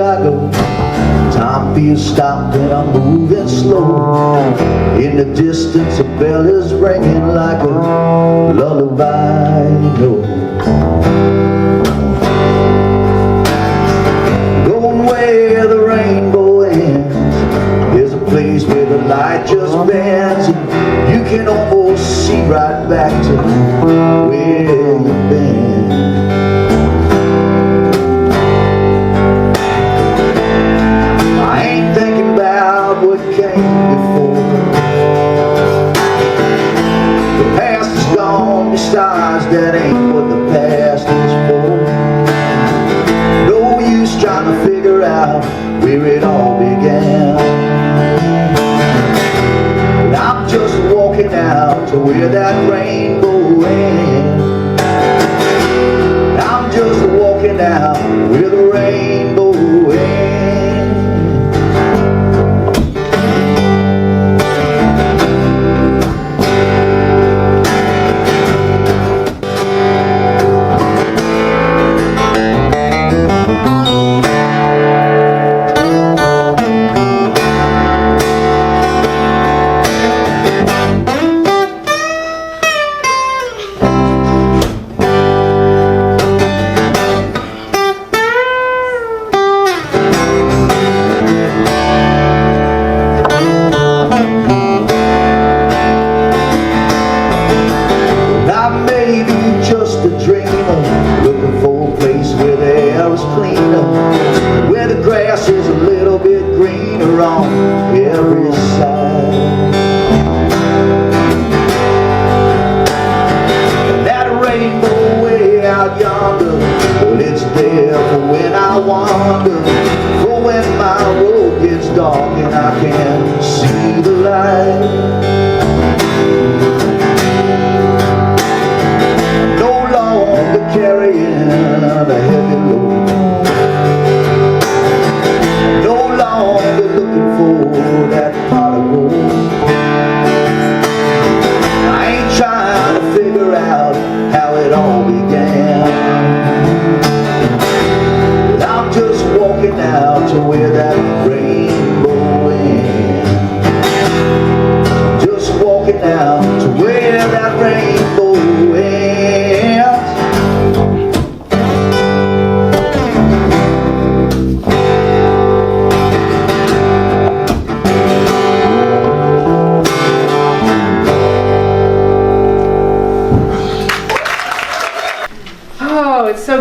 I go. Time feels stopped and I'm moving slow. In the distance a bell is ringing like a lullaby, no. Going where the rainbow ends, there's a place where the light just bends, and you can almost see right back to where you've been. What came before. The past is gone, besides that ain't what the past is for. No use trying to figure out where it all began. But I'm just walking out to where that rainbow ends. I'm just walking out where the rainbow ends.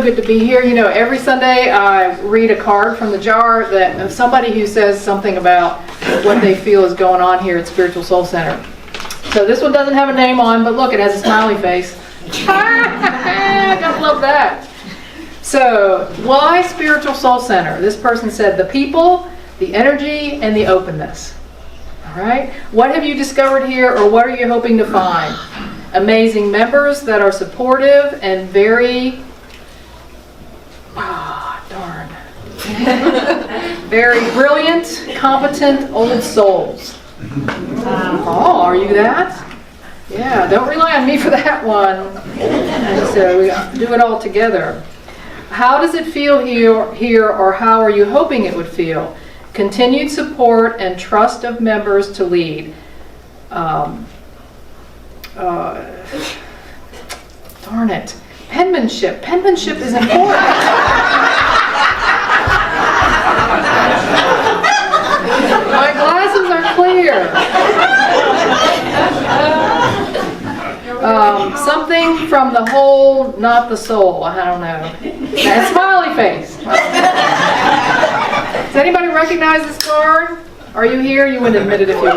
Good to be here. You know, every Sunday I read a card from the jar that of somebody who says something about what they feel is going on here at Spiritual Soul Center. So this one doesn't have a name on, but look, it has a smiley face. I gotta love that. So, why Spiritual Soul Center? This person said the people, the energy, and the openness. All right? What have you discovered here, or what are you hoping to find? Amazing members that are supportive and very very brilliant, competent old souls. Oh, are you that? Yeah, don't rely on me for that one. So we do it all together. How does it feel here, or how are you hoping it would feel? Continued support and trust of members to lead. Darn it. Penmanship. Penmanship is important. My glasses are clear. Something from the whole, not the soul. I don't know. That smiley face. Does anybody recognize this card? Are you here? You wouldn't admit it if you were.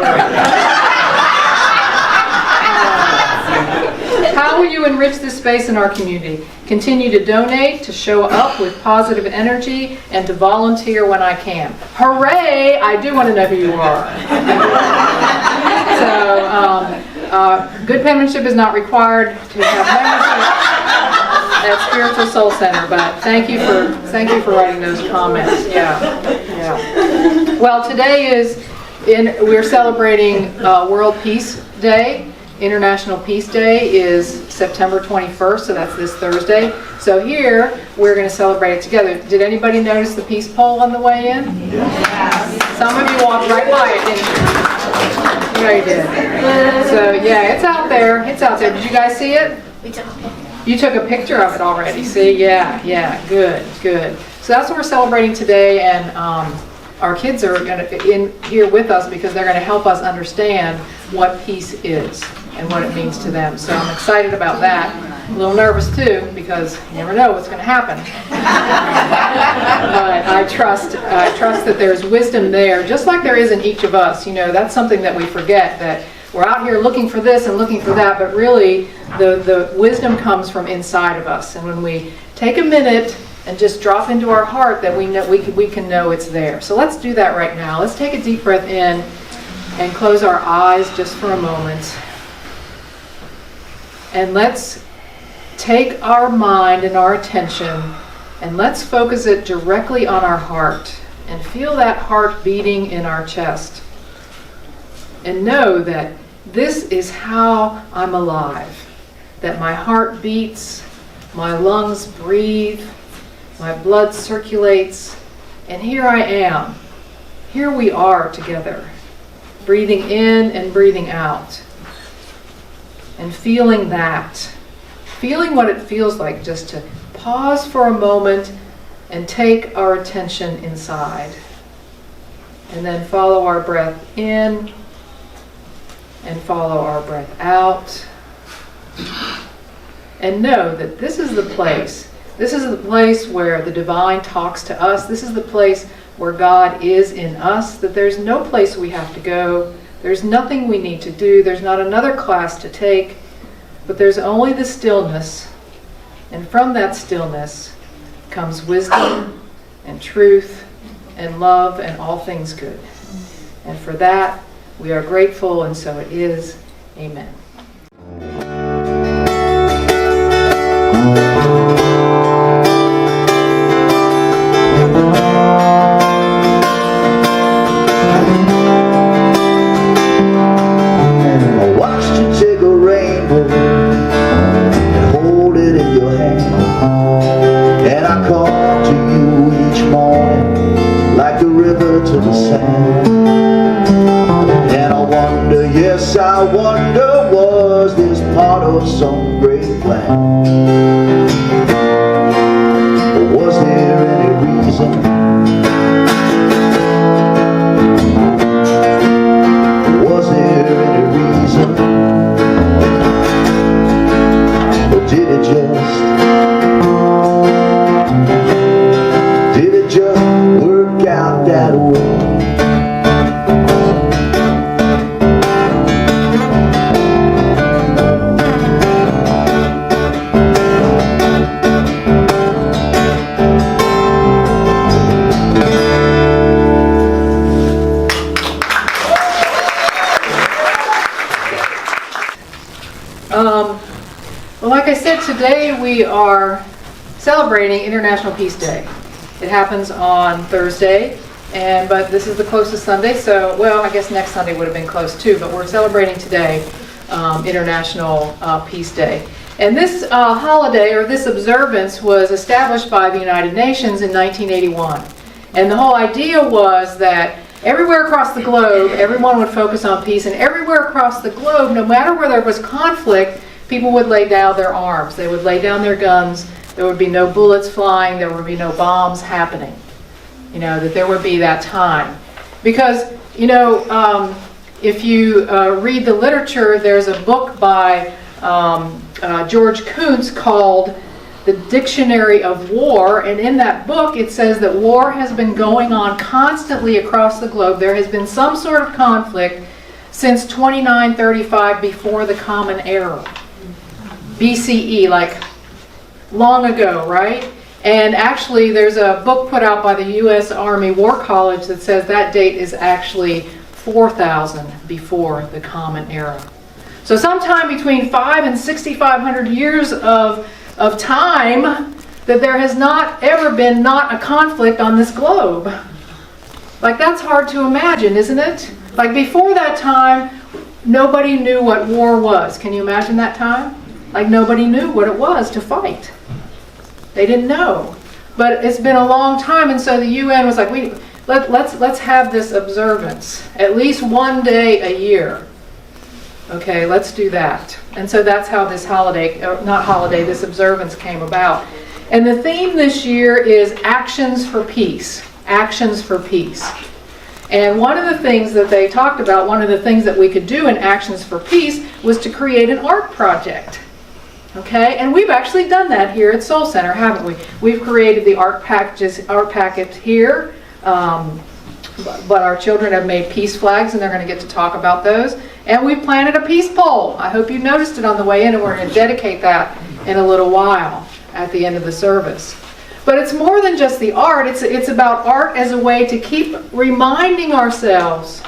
How will you enrich this space in our community? Continue to donate, to show up with positive energy, and to volunteer when I can. Hooray! I do want to know who you are. So, good penmanship is not required to have membership at Spiritual Soul Center, but thank you for writing those comments. Yeah. Well, today we're celebrating World Peace Day. International Peace Day is September 21st, so that's this Thursday. So here, we're going to celebrate it together. Did anybody notice the peace pole on the way in? Yes. Some of you walked right by it, didn't you? Yeah, you did. So yeah, it's out there. It's out there. Did you guys see it? You took a picture of it already. See? Yeah. Good. So that's what we're celebrating today, and our kids are going to in here with us because they're going to help us understand what peace is and what it means to them. So I'm excited about that. A little nervous too because you never know what's going to happen. But I trust that there's wisdom there, just like there is in each of us. You know, that's something that we forget, that we're out here looking for this and looking for that, but really the wisdom comes from inside of us. And when we take a minute and just drop into our heart, that we know we can know it's there. So let's do that right now. Let's take a deep breath in and close our eyes just for a moment. And let's take our mind and our attention and let's focus it directly on our heart and feel that heart beating in our chest. And know that this is how I'm alive. That my heart beats, my lungs breathe, my blood circulates, and here I am. Here we are together, breathing in and breathing out. And feeling that. Feeling what it feels like just to pause for a moment and take our attention inside. And then follow our breath in and follow our breath out. And know that this is the place. This is the place where the divine talks to us. This is the place where God is in us. That there's no place we have to go. There's nothing we need to do. There's not another class to take. But there's only the stillness. And from that stillness comes wisdom and truth and love and all things good. And for that, we are grateful, and so it is. Amen. I watched you take a rainbow and hold it in your hand, and I call to you each morning like the river to the sand. And I wonder, yes I wonder, was this part of some great plan? Or was there any reason? Was there any reason? Or did it just work out that way? Well, like I said, today we are celebrating International Peace Day. It happens on Thursday, but this is the closest Sunday, so, well, I guess next Sunday would have been close too, but we're celebrating today International Peace Day. And this holiday, or this observance, was established by the United Nations in 1981. And the whole idea was that everywhere across the globe, everyone would focus on peace, and everywhere across the globe, no matter where there was conflict, people would lay down their arms. They would lay down their guns. There would be no bullets flying. There would be no bombs happening. You know, that there would be that time. Because, you know, if you read the literature, there's a book by George Kuntz called The Dictionary of War, and in that book it says that war has been going on constantly across the globe. There has been some sort of conflict since 2935 before the Common Era. BCE, like long ago, right? And actually there's a book put out by the U.S. Army War College that says that date is actually 4,000 before the Common Era. So sometime between 5 and 6,500 years of time that there has not ever been not a conflict on this globe. Like, that's hard to imagine, isn't it? Like, before that time, nobody knew what war was. Can you imagine that time? Like nobody knew what it was to fight. They didn't know. But it's been a long time, and so the UN was like, let's have this observance. At least one day a year. Okay, let's do that. And so that's how this holiday, not holiday, this observance came about. And the theme this year is Actions for Peace. Actions for Peace. And one of the things that they talked about, one of the things that we could do in Actions for Peace was to create an art project. Okay, and we've actually done that here at Soul Center, haven't we? We've created the art packet here, but our children have made peace flags, and they're going to get to talk about those. And we've planted a peace pole. I hope you noticed it on the way in, and we're going to dedicate that in a little while at the end of the service. But it's more than just the art. It's about art as a way to keep reminding ourselves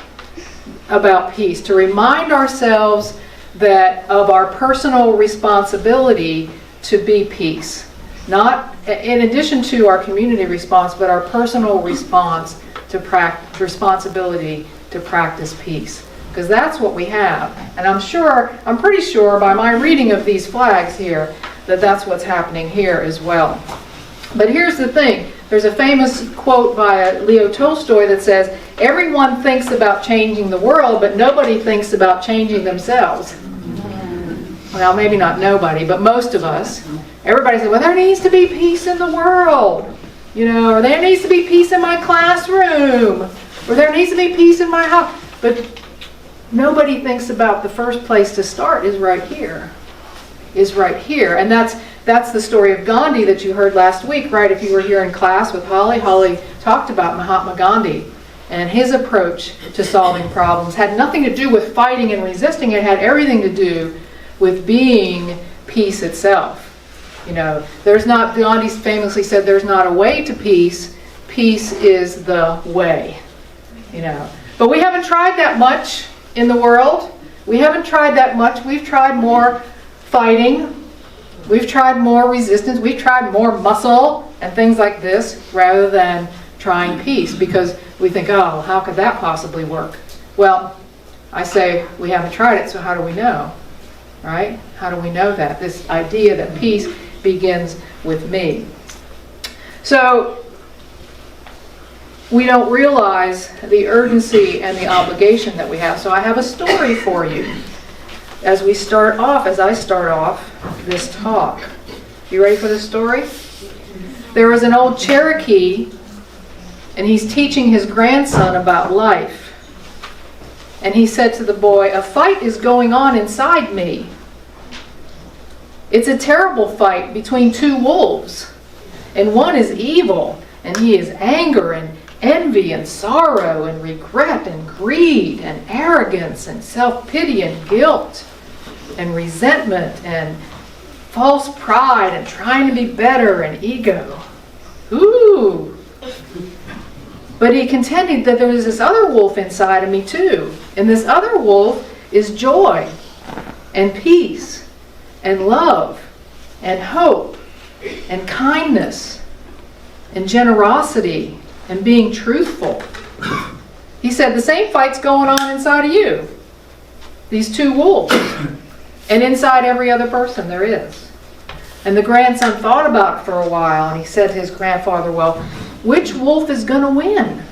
about peace, to remind ourselves that of our personal responsibility to be peace. Not in addition to our community response, but our personal response to responsibility to practice peace. Because that's what we have. And I'm pretty sure by my reading of these flags here that that's what's happening here as well. But here's the thing. There's a famous quote by Leo Tolstoy that says, everyone thinks about changing the world, but nobody thinks about changing themselves. Well, maybe not nobody, but most of us. Everybody says, well, there needs to be peace in the world. Or there needs to be peace in my classroom. Or there needs to be peace in my house. But nobody thinks about the first place to start is right here. And that's the story of Gandhi that you heard last week, right? If you were here in class with Holly, Holly talked about Mahatma Gandhi and his approach to solving problems. Had nothing to do with fighting and resisting. It had everything to do with being peace itself. Gandhi famously said, there's not a way to peace. Peace is the way. But we haven't tried that much in the world. We haven't tried that much. We've tried more fighting. We've tried more resistance. We've tried more muscle and things like this rather than trying peace, because we think, oh, how could that possibly work? Well, I say we haven't tried it, so how do we know? Right? How do we know that? This idea that peace begins with me. So we don't realize the urgency and the obligation that we have. So I have a story for you as I start off this talk. You ready for the story? There was an old Cherokee, and he's teaching his grandson about life. And he said to the boy, a fight is going on inside me. It's a terrible fight between two wolves. And one is evil, and he is anger and envy and sorrow and regret and greed and arrogance and self-pity and guilt and resentment and false pride and trying to be better and ego. Ooh! But he contended that there was this other wolf inside of me too. And this other wolf is joy and peace and love and hope and kindness and generosity and being truthful. He said the same fight's going on inside of you. These two wolves. And inside every other person there is. And the grandson thought about it for a while, and he said to his grandfather, well, which wolf is going to win?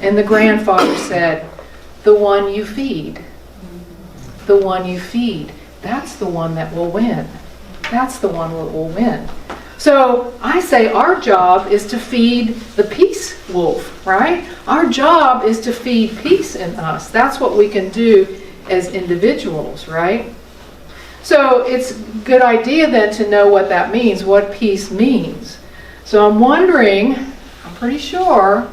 And the grandfather said, the one you feed. The one you feed. That's the one that will win. That's the one that will win. So I say our job is to feed the peace wolf, right? Our job is to feed peace in us. That's what we can do as individuals, right? So it's a good idea then to know what that means, what peace means. So I'm wondering, I'm pretty sure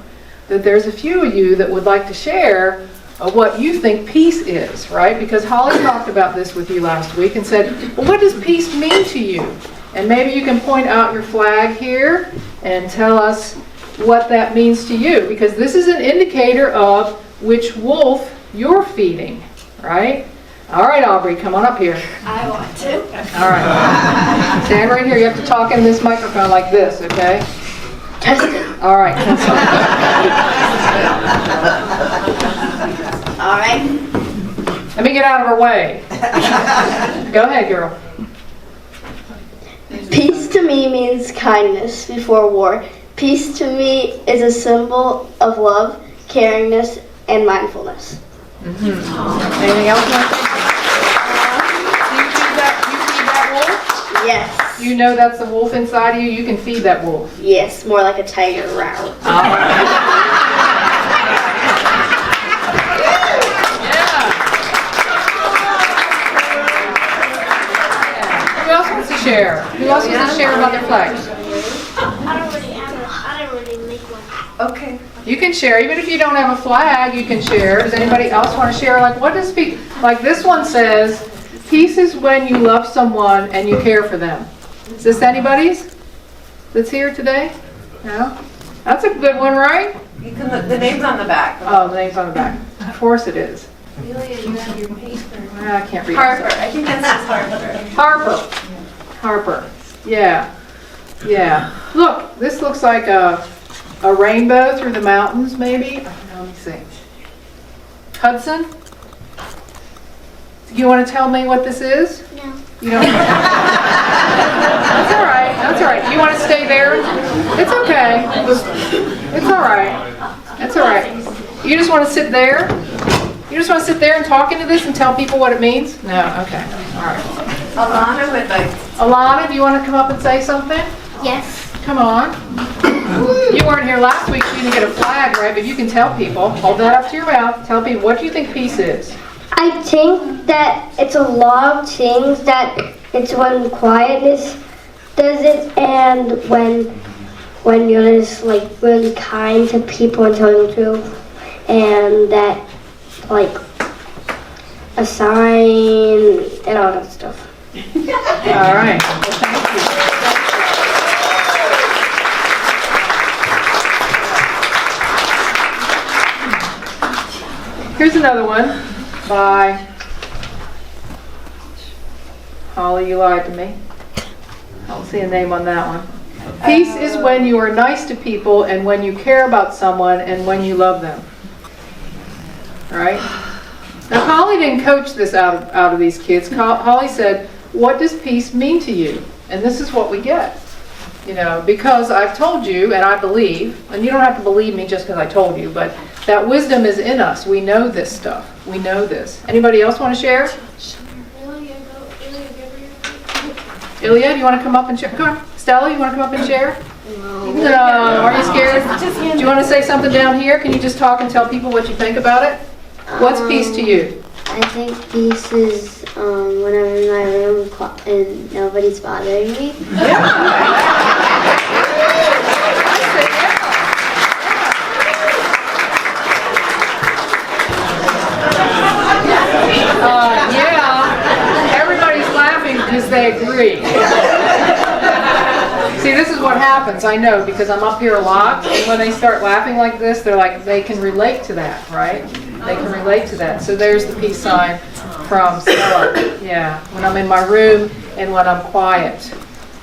that there's a few of you that would like to share what you think peace is, right? Because Holly talked about this with you last week and said, well, what does peace mean to you? And maybe you can point out your flag here and tell us what that means to you, because this is an indicator of which wolf you're feeding, right? All right, Aubrey, come on up here. I want to. All right. Stand right here. You have to talk in this microphone like this, okay? All right. All right. Let me get out of her way. Go ahead, girl. Peace to me means kindness before war. Peace to me is a symbol of love, caringness, and mindfulness. Anything else you want to say? You feed that wolf? Yes. You know that's the wolf inside of you? You can feed that wolf. Yes, more like a tiger round. Who else wants to share? Who else wants to share about their flags? I don't really make one. Okay. You can share, even if you don't have a flag, you can share. Does anybody else want to share? Like, what does peace, like this one says, peace is when you love someone and you care for them. Is this anybody's that's here today? No? That's a good one, right? You can look, the name's on the back. Oh, the name's on the back. Of course it is. I can't read. Harper. I think that's just Harper. Harper. Yeah. Yeah. Look, this looks like a rainbow through the mountains, maybe. I don't know, let me see. Hudson? You want to tell me what this is? No. You don't? That's all right. That's all right. You want to stay there? It's okay. It's all right. It's all right. You just want to sit there? You just want to sit there and talk into this and tell people what it means? No? Okay. All right. Alana would like. Alana, do you want to come up and say something? Yes. Come on. You weren't here last week, so you didn't get a flag, right? But you can tell people. Hold that up to your mouth. Tell people, what do you think peace is? I think that it's a lot of things, that it's when quietness does it, and when you're just like really kind to people and telling the truth, and that like a sign and all that stuff. All right. Well, thank you. Here's another one by Holly. You lied to me. I don't see a name on that one. Peace is when you are nice to people and when you care about someone and when you love them. All right? Now, Holly didn't coach this out of these kids. Holly said, what does peace mean to you? And this is what we get. You know, because I've told you, and I believe, and you don't have to believe me just because I told you, but that wisdom is in us. We know this stuff. We know this. Anybody else want to share? Ilya, do you want to come up and share? Come on. Stella, you want to come up and share? No. Are you scared? Do you want to say something down here? Can you just talk and tell people what you think about it? What's peace to you? I think peace is when I'm in my room and nobody's bothering me. Yeah, everybody's laughing because they agree. See, this is what happens, I know, because I'm up here a lot, and when they start laughing like this, they're like, they can relate to that, right? They can relate to that. So there's the peace sign from Stella. Yeah, when I'm in my room and when I'm quiet.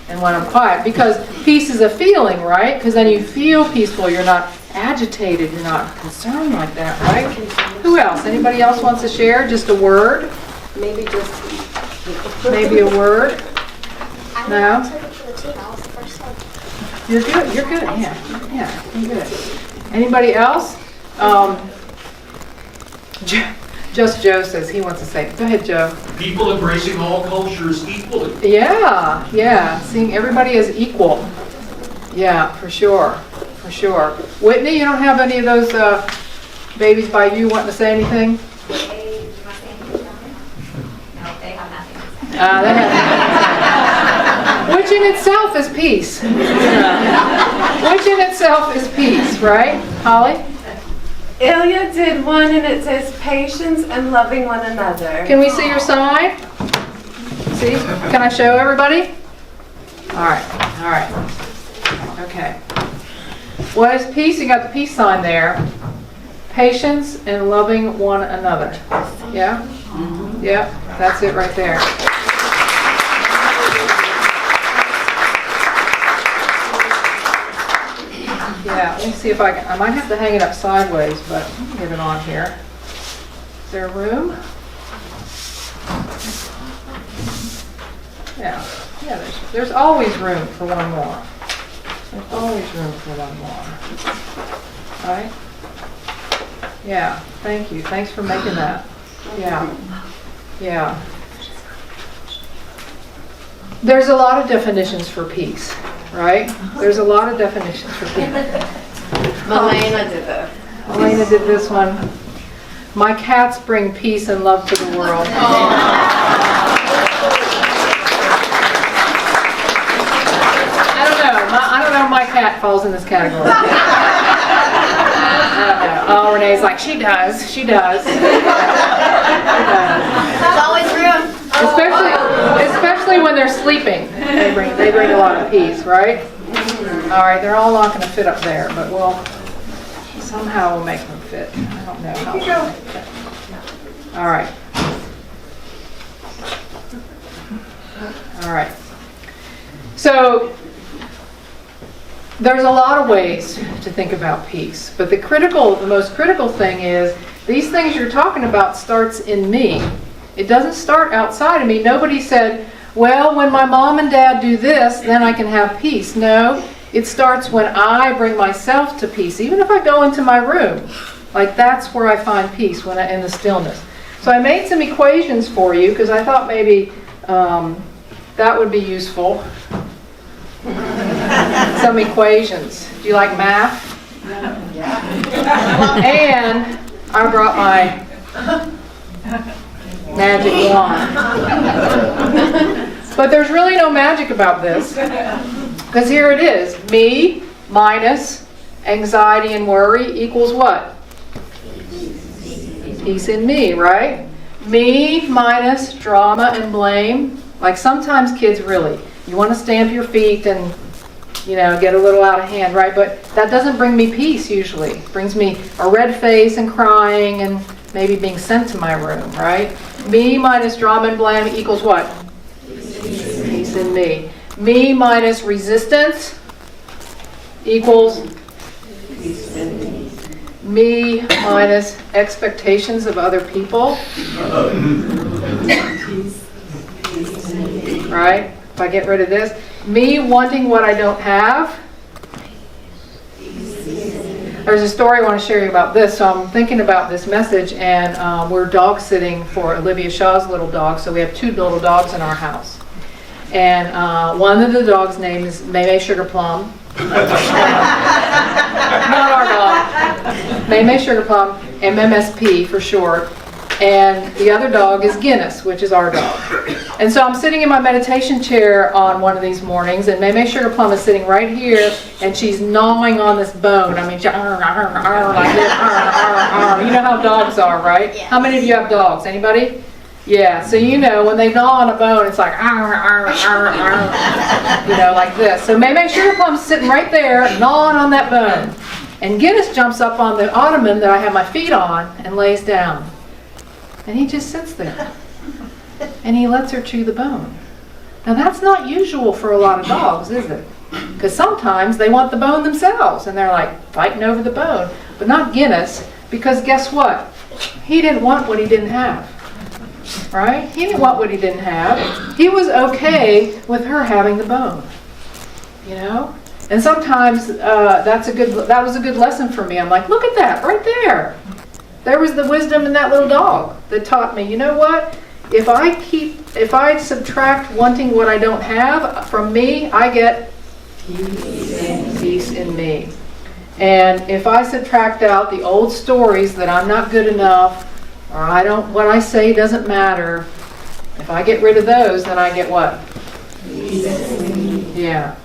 And when I'm quiet, because peace is a feeling, right? Because then you feel peaceful, you're not agitated, you're not concerned like that, right? Who else? Anybody else wants to share? Just a word? Maybe Maybe a word? No? You're good, you're good, yeah, you're good. Anybody else? Just Joe says he wants to say, go ahead, Joe. People embracing all cultures equally. Yeah, seeing everybody as equal. Yeah, for sure, for sure. Whitney, you don't have any of those babies by you wanting to say anything? No, they have nothing to say. They have which in itself is peace. Yeah. Which in itself is peace, right? Holly? Ilya did one and it says patience and loving one another. Can we see your sign? See? Can I show everybody? All right. Okay. What is peace? You got the peace sign there. Patience and loving one another. Yeah? Yeah, that's it right there. Yeah, let me see if I might have to hang it up sideways, but I'll get it on here. Is there room? Yeah, yeah, there's always room for one more. There's always room for one more. Right? Yeah, thank you. Thanks for making that. Yeah, yeah. There's a lot of definitions for peace, right? There's a lot of definitions for peace. Melena did this. Elena did this one. My cats bring peace and love to the world. I don't know if my cat falls in this category. I don't know. Oh, Renee's like, she does. She does. There's always room. Especially when they're sleeping. They bring a lot of peace, right? All right, they're all not going to fit up there, but somehow we'll make them fit. I don't know how. We'll make them fit. All right. All right. So there's a lot of ways to think about peace, but the most critical thing is these things you're talking about starts in me. It doesn't start outside of me. Nobody said, well, when my mom and dad do this, then I can have peace. No, it starts when I bring myself to peace. Even if I go into my room, like that's where I find peace, in the stillness. So I made some equations for you because I thought maybe that would be useful. Some equations. Do you like math? And I brought my magic wand. But there's really no magic about this. Because here it is. Me minus anxiety and worry equals what? Peace in me, right? Me minus drama and blame. Like sometimes kids really, you want to stamp your feet and get a little out of hand, right? But that doesn't bring me peace usually. It brings me a red face and crying and maybe being sent to my room, right? Me minus drama and blame equals what? Peace in me. Me minus resistance equals me minus expectations of other people. Right? If I get rid of this. Me wanting what I don't have. There's a story I want to share you about this. So I'm thinking about this message, and we're dog sitting for Olivia Shaw's little dog. So we have 2 little dogs in our house. And one of the dogs' name is Maymay Sugar Plum. Not our dog. Maymay Sugar Plum, MMSP for short. And the other dog is Guinness, which is our dog. And so I'm sitting in my meditation chair on one of these mornings, and Maymay Sugar Plum is sitting right here, and she's gnawing on this bone. I mean, like this. You know how dogs are, right? Yeah. How many of you have dogs? Anybody? Yeah, so when they gnaw on a bone, it's like, like this. So Maymay Sugar Plum's sitting right there, gnawing on that bone. And Guinness jumps up on the ottoman that I have my feet on and lays down. And he just sits there. And he lets her chew the bone. Now that's not usual for a lot of dogs, is it? Because sometimes they want the bone themselves, and they're like fighting over the bone. But not Guinness, because guess what? He didn't want what he didn't have. Right? He didn't want what he didn't have. He was okay with her having the bone. And sometimes that was a good lesson for me. I'm like, look at that right there. There was the wisdom in that little dog that taught me, you know what? If I subtract wanting what I don't have from me, I get peace in me. And if I subtract out the old stories that I'm not good enough, or what I say doesn't matter, if I get rid of those, then I get what? Yeah.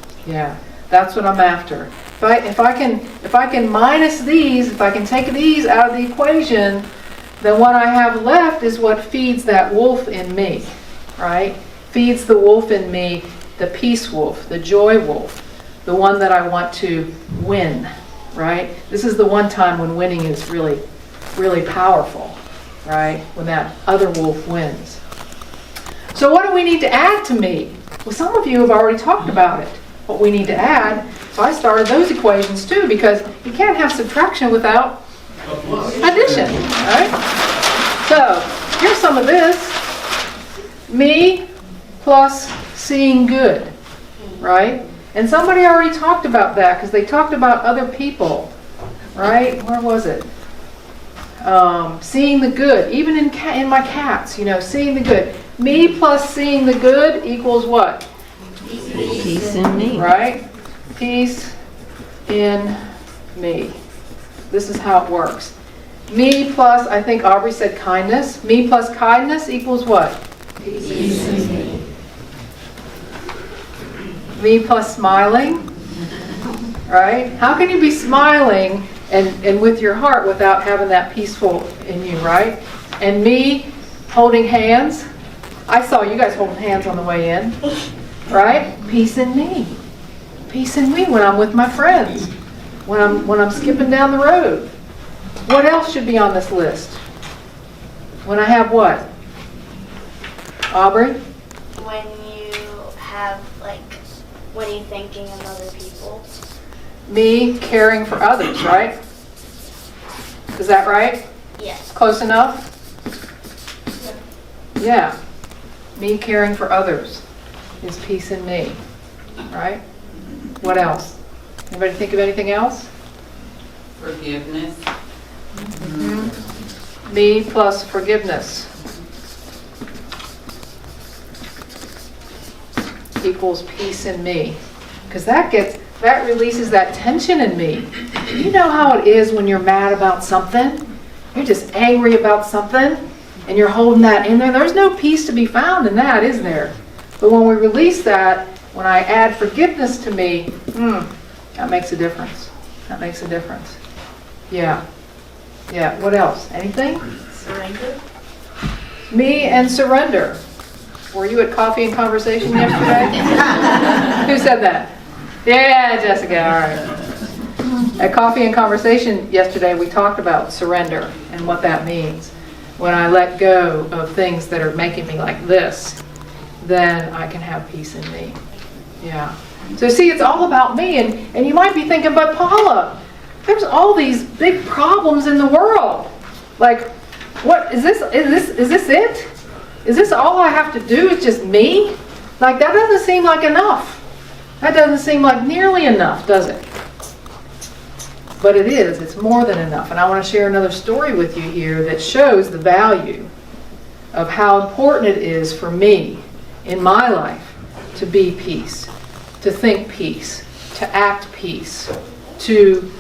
That's what I'm after. If I can minus these, if I can take these out of the equation, then what I have left is what feeds that wolf in me, right? Feeds the wolf in me, the peace wolf, the joy wolf, the one that I want to win, right? This is the one time when winning is really, really powerful, right? When that other wolf wins. So what do we need to add to me? Well, some of you have already talked about it, what we need to add. So I started those equations too, because you can't have subtraction without addition, right? So here's some of this. Me plus seeing good, right? And somebody already talked about that because they talked about other people, right? Where was it? Seeing the good, even in my cats, seeing the good. Me plus seeing the good equals what? Peace in me. Right? Peace in me. This is how it works. Me plus, I think Aubrey said kindness. Me plus kindness equals what? Peace in me. Me plus smiling. Right? How can you be smiling and with your heart without having that peaceful in you, right? And me holding hands. I saw you guys holding hands on the way in. Right? Peace in me. Peace in me when I'm with my friends. When I'm skipping down the road. What else should be on this list? When I have what? Aubrey? When you have, when you're thinking of other people. Me caring for others, right? Is that right? Yes. Close enough? Yeah. Me caring for others is peace in me, right? What else? Anybody think of anything else? Forgiveness. Me plus forgiveness equals peace in me. Because that releases that tension in me. You know how it is when you're mad about something? You're just angry about something and you're holding that in there. There's no peace to be found in that, is there? But when we release that, when I add forgiveness to me, that makes a difference. That makes a difference. Yeah. Yeah. What else? Anything? Surrender. Me and surrender. Were you at Coffee and Conversation yesterday? Who said that? Yeah, Jessica. All right. At Coffee and Conversation yesterday, we talked about surrender and what that means. When I let go of things that are making me like this, then I can have peace in me. Yeah. So see, it's all about me. And you might be thinking, but Paula, there's all these big problems in the world. Like, what is this? Is this it? Is this all I have to do? Is just me? Like, that doesn't seem like enough. That doesn't seem like nearly enough, does it? But it is. It's more than enough. And I want to share another story with you here that shows the value of how important it is for me in my life to be peace, to think peace, to act peace, to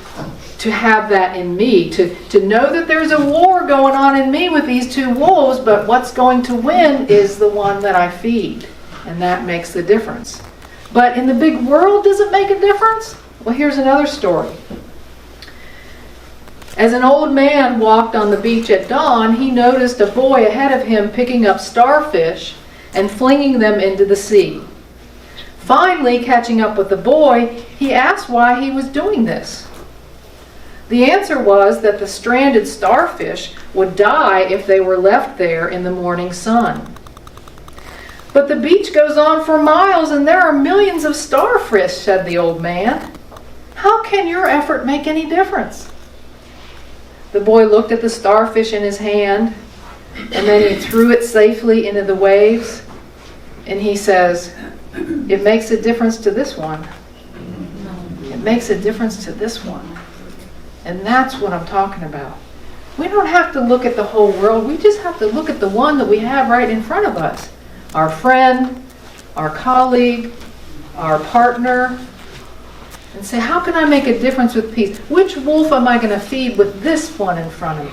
have that in me, to know that there's a war going on in me with these two wolves, but what's going to win is the one that I feed. And that makes the difference. But in the big world, does it make a difference? Well, here's another story. As an old man walked on the beach at dawn, he noticed a boy ahead of him picking up starfish and flinging them into the sea. Finally, catching up with the boy, he asked why he was doing this. The answer was that the stranded starfish would die if they were left there in the morning sun. But the beach goes on for miles and there are millions of starfish, said the old man. How can your effort make any difference? The boy looked at the starfish in his hand and then he threw it safely into the waves and he says, it makes a difference to this one. It makes a difference to this one. And that's what I'm talking about. We don't have to look at the whole world. We just have to look at the one that we have right in front of us. Our friend, our colleague, our partner. And say, how can I make a difference with peace? Which wolf am I going to feed with this one in front of me?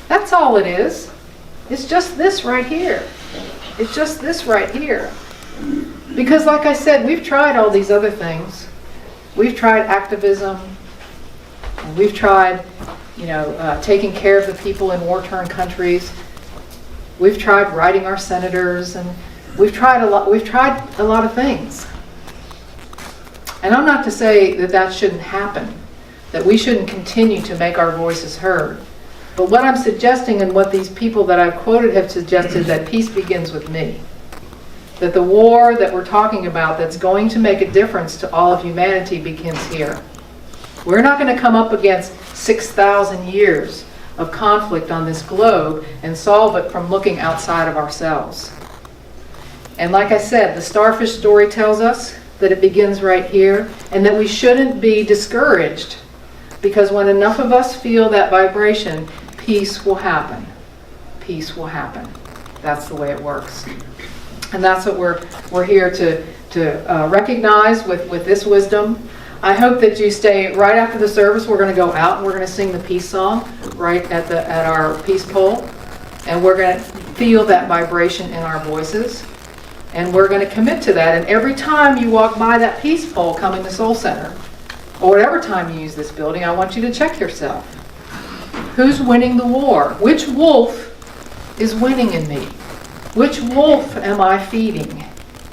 That's all it is. It's just this right here. It's just this right here. Because like I said, we've tried all these other things. We've tried activism. And we've tried, taking care of the people in war-torn countries. We've tried writing our senators, and we've tried a lot of things. And I'm not to say that that shouldn't happen, that we shouldn't continue to make our voices heard. But what I'm suggesting and what these people that I've quoted have suggested, that peace begins with me. That the war that we're talking about that's going to make a difference to all of humanity begins here. We're not going to come up against 6,000 years of conflict on this globe and solve it from looking outside of ourselves. And like I said, the starfish story tells us that it begins right here and that we shouldn't be discouraged, because when enough of us feel that vibration, peace will happen. Peace will happen. That's the way it works. And that's what we're here to recognize with this wisdom. I hope that you stay right after the service. We're going to go out and we're going to sing the peace song right at our peace pole. And we're going to feel that vibration in our voices. And we're going to commit to that. And every time you walk by that peace pole coming to Soul Center, or whatever time you use this building, I want you to check yourself. Who's winning the war? Which wolf is winning in me? Which wolf am I feeding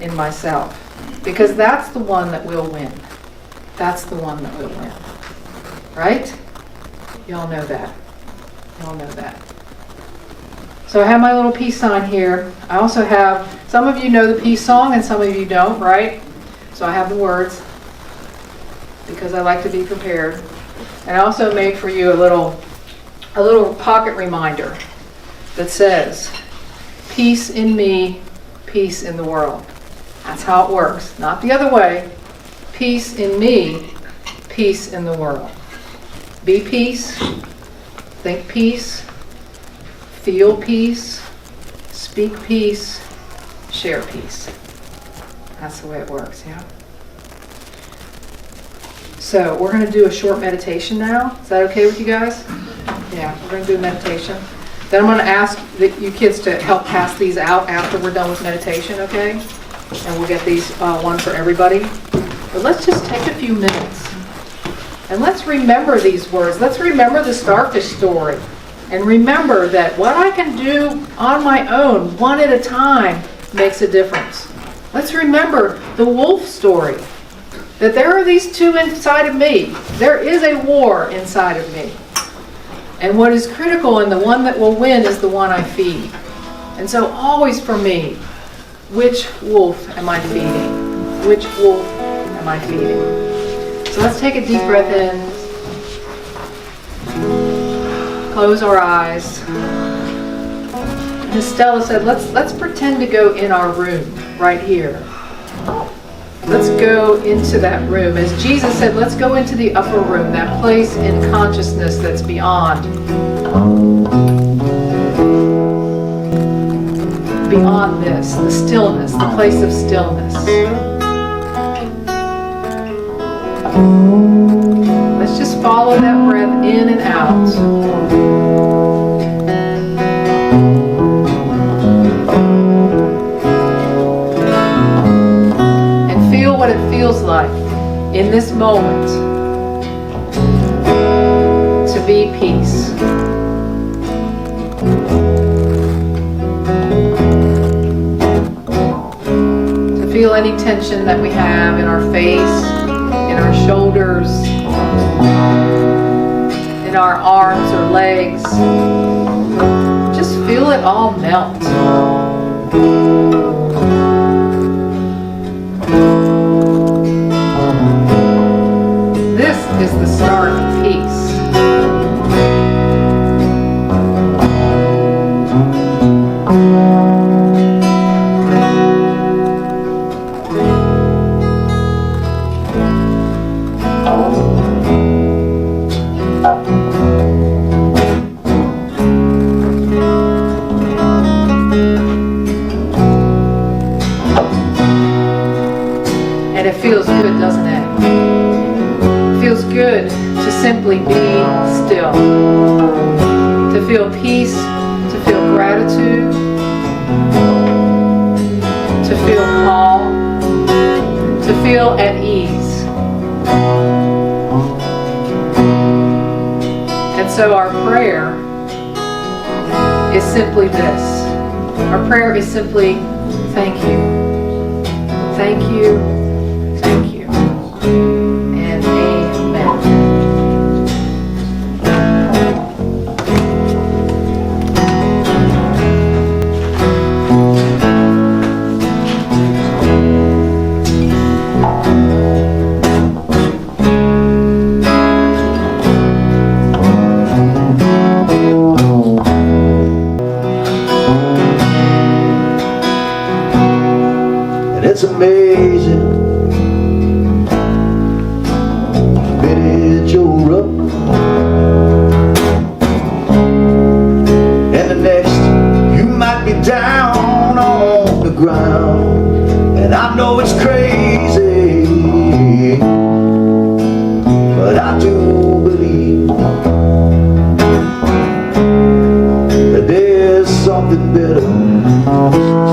in myself? Because that's the one that will win. That's the one that will win. Right? Y'all know that. Y'all know that. So I have my little peace sign here. I also have, some of you know the peace song and some of you don't, right? So I have the words because I like to be prepared. And I also made for you a little pocket reminder that says, peace in me, peace in the world. That's how it works. Not the other way. Peace in me, peace in the world. Be peace, think peace, feel peace, speak peace, share peace. That's the way it works, yeah? So we're going to do a short meditation now. Is that okay with you guys? Yeah, we're going to do a meditation. Then I'm going to ask you kids to help pass these out after we're done with meditation, okay? And we'll get these one for everybody. But let's just take a few minutes. And let's remember these words. Let's remember the starfish story. And remember that what I can do on my own, one at a time, makes a difference. Let's remember the wolf story. That there are these two inside of me. There is a war inside of me. And what is critical and the one that will win is the one I feed. And so always for me, which wolf am I feeding? Which wolf am I feeding? So let's take a deep breath in. Close our eyes. And Stella said, let's pretend to go in our room right here. Let's go into that room. As Jesus said, let's go into the upper room, that place in consciousness that's beyond this, the stillness, the place of stillness. Let's just follow that breath in and out. What it feels like in this moment to be peace. To feel any tension that we have in our face, in our shoulders, in our arms or legs. Just feel it all melt. This is the start of peace. And it feels good, doesn't it? Feels good to simply be still, to feel peace, to feel gratitude, to feel calm, to feel at ease. And so our prayer is simply this. Our prayer is simply, thank you, thank you, thank you. And amen. something better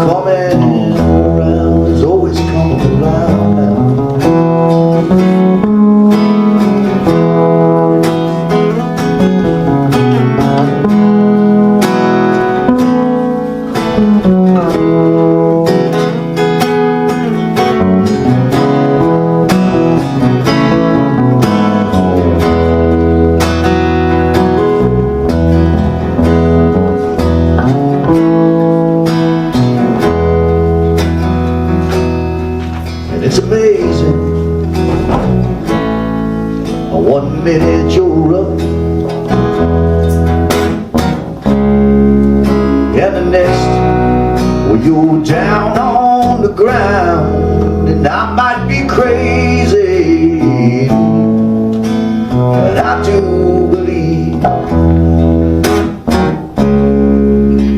coming around. It's always coming around now. And it's amazing how 1 minute you're up and the next, well, you're down on the ground. And I might be crazy, but I do believe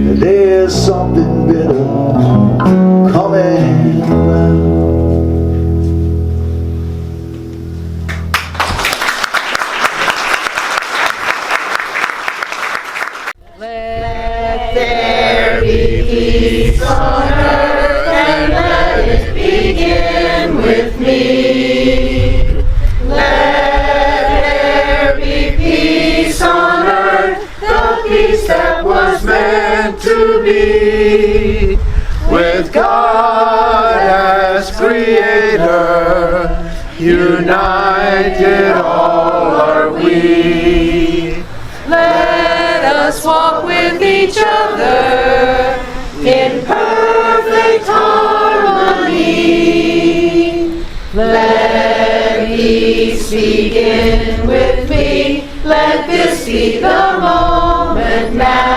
that there's something better coming around. To be with God as creator, united all are we. Let us walk with each other in perfect harmony. Let peace begin with me. Let this be the moment now.